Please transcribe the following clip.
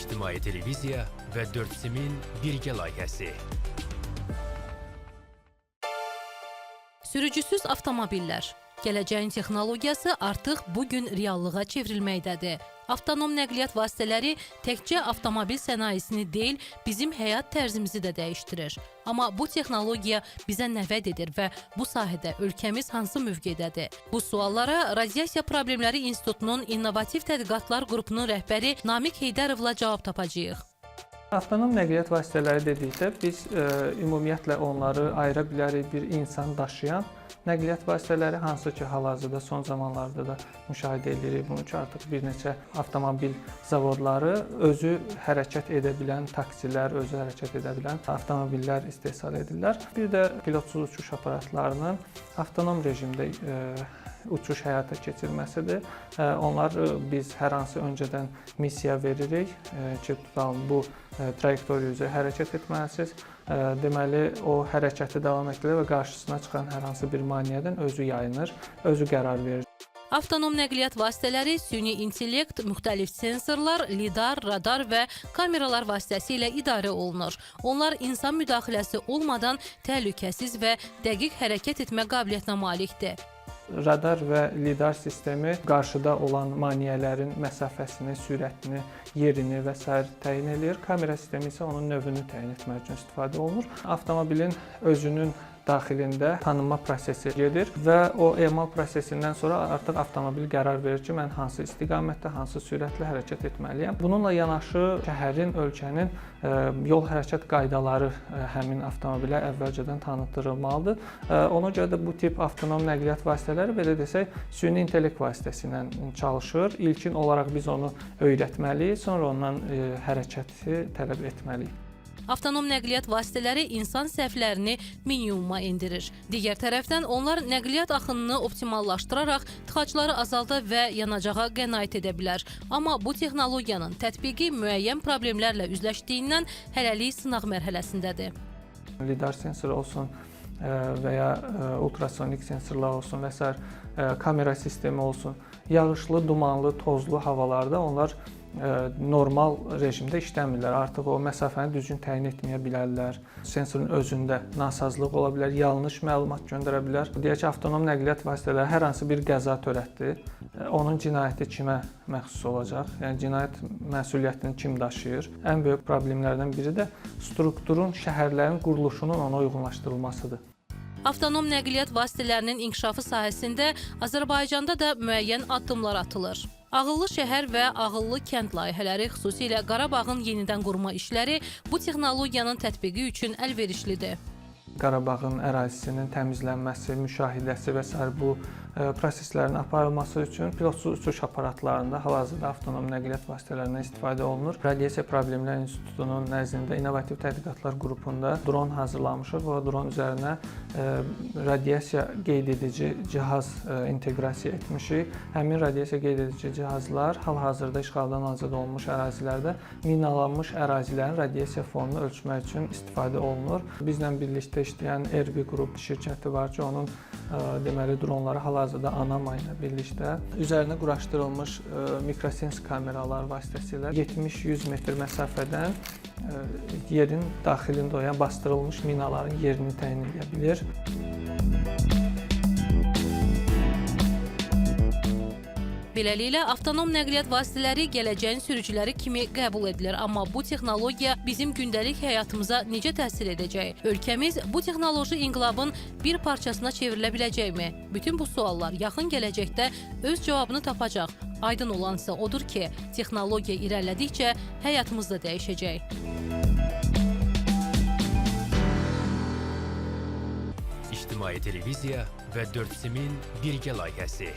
İctimai televiziya və 4SIM-in birgə layihəsi. Sürücüsüz avtomobillər. Gələcəyin texnologiyası artıq bugün reallığa çevrilməkdədir. Avtonom nəqliyyat vasitələri təkcə avtomobil sənayesini deyil, bizim həyat tərzimizi də dəyişdirir. Amma bu texnologiya bizə nə vəd edir və bu sahədə ölkəmiz hansı mövqedədir? Bu suallara Radiasiya Problemləri İnstitutunun İnnovativ Tədqiqatlar qrupunun rəhbəri Namiq Heydərovla cavab tapacağıq. Avtonom nəqliyyat vasitələri dedikdə biz ümumiyyətlə onları ayıra bilərik bir insan daşıyan nəqliyyat vasitələri, hansı ki, hal-hazırda son zamanlarda da müşahidə edirik. Bunun üçün artıq bir neçə avtomobil zavodları özü hərəkət edə bilən taksilər, özü hərəkət edə bilən avtomobillər istehsal edirlər. Bir də pilotsuz uçuş aparatlarının avtonom rejimdə uçuş həyata keçirməsidir. Onlar biz hər hansı öncədən missiya veririk ki, tutalım bu trayektoriya üzrə hərəkət etməlisiniz. Deməli, o hərəkəti davam etdirir və qarşısına çıxan hər hansı bir maneədən özü yayınır, özü qərar verir. Avtonom nəqliyyat vasitələri süni intellekt, müxtəlif sensorlar, lidar, radar və kameralar vasitəsilə idarə olunur. Onlar insan müdaxiləsi olmadan təhlükəsiz və dəqiq hərəkət etmə qabiliyyətinə malikdir. Radar və lidar sistemi qarşıda olan maneələrin məsafəsini, sürətini, yerini və s. təyin edir. Kamera sistemi isə onun növünü təyin etmək üçün istifadə olunur. Avtomobilin özünün daxilində tanınma prosesi gedir və o emal prosesindən sonra artıq avtomobil qərar verir ki, mən hansı istiqamətdə, hansı sürətlə hərəkət etməliyəm. Bununla yanaşı şəhərin, ölkənin yol hərəkət qaydaları həmin avtomobilə əvvəlcədən tanıtdırılmalıdır. Ona görə də bu tip avtonom nəqliyyat vasitələri, belə desək, süni intellekt vasitəsilə çalışır. İlkin olaraq biz onu öyrətməliyik, sonra ondan hərəkəti tələb etməliyik. Avtonom nəqliyyat vasitələri insan səhvlərini minimuma endirir. Digər tərəfdən onlar nəqliyyat axınını optimallaşdıraraq tıxacları azalda və yanacağa qənaət edə bilər. Amma bu texnologiyanın tətbiqi müəyyən problemlərlə üzləşdiyindən hələlik sınaq mərhələsindədir. Lidar sensoru olsun və ya ultrasonik sensorlar olsun və s. kamera sistemi olsun, yağışlı, dumanlı, tozlu havalarda onlar normal rejimdə işləmirlər. Artıq o məsafəni düzgün təyin etməyə bilərlər. Sensorun özündə nasazlıq ola bilər, yanlış məlumat göndərə bilər. Deyək ki, avtonom nəqliyyat vasitələri hər hansı bir qəza törətdi. Onun cinayəti kimə məxsus olacaq? Yəni cinayət məsuliyyətini kim daşıyır? Ən böyük problemlərdən biri də strukturun, şəhərlərin quruluşunun ona uyğunlaşdırılmasıdır. Avtonom nəqliyyat vasitələrinin inkişafı sahəsində Azərbaycanda da müəyyən addımlar atılır. Ağıllı şəhər və ağıllı kənd layihələri, xüsusilə Qarabağın yenidən qurma işləri bu texnologiyanın tətbiqi üçün əlverişlidir. Qarabağın ərazisinin təmizlənməsi, müşahidəsi və s. bu proseslərin aparılması üçün pilotsuz uçuş aparatlarında hal-hazırda avtonom nəqliyyat vasitələrindən istifadə olunur. Radiasiya Problemləri İnstitutunun nəzdində İnnovativ Tədqiqatlar qrupunda dron hazırlamışıq və dron üzərinə radiasiya qeyd edici cihaz inteqrasiya etmişik. Həmin radiasiya qeyd edici cihazlar hal-hazırda işğaldan azad olunmuş ərazilərdə minalanmış ərazilərin radiasiya fonunu ölçmək üçün istifadə olunur. Bizlə birlikdə işləyən Erbi Qrup şirkəti var ki, onun deməli dronları hal-hazırda Anama ilə birlikdə üzərinə quraşdırılmış mikrosens kameralar vasitəsilə 70-100 metr məsafədən yerin daxilində olan bastırılmış minaların yerini təyin edə bilir. Beləliklə, avtonom nəqliyyat vasitələri gələcəyin sürücüləri kimi qəbul edilir. Amma bu texnologiya bizim gündəlik həyatımıza necə təsir edəcək? Ölkəmiz bu texnoloji inqilabın bir parçasına çevrilə biləcəkmi? Bütün bu suallar yaxın gələcəkdə öz cavabını tapacaq. Aydın olansa odur ki, texnologiya irəlilədikcə həyatımız da dəyişəcək. İctimai televiziya və 4SIM-in birgə layihəsi.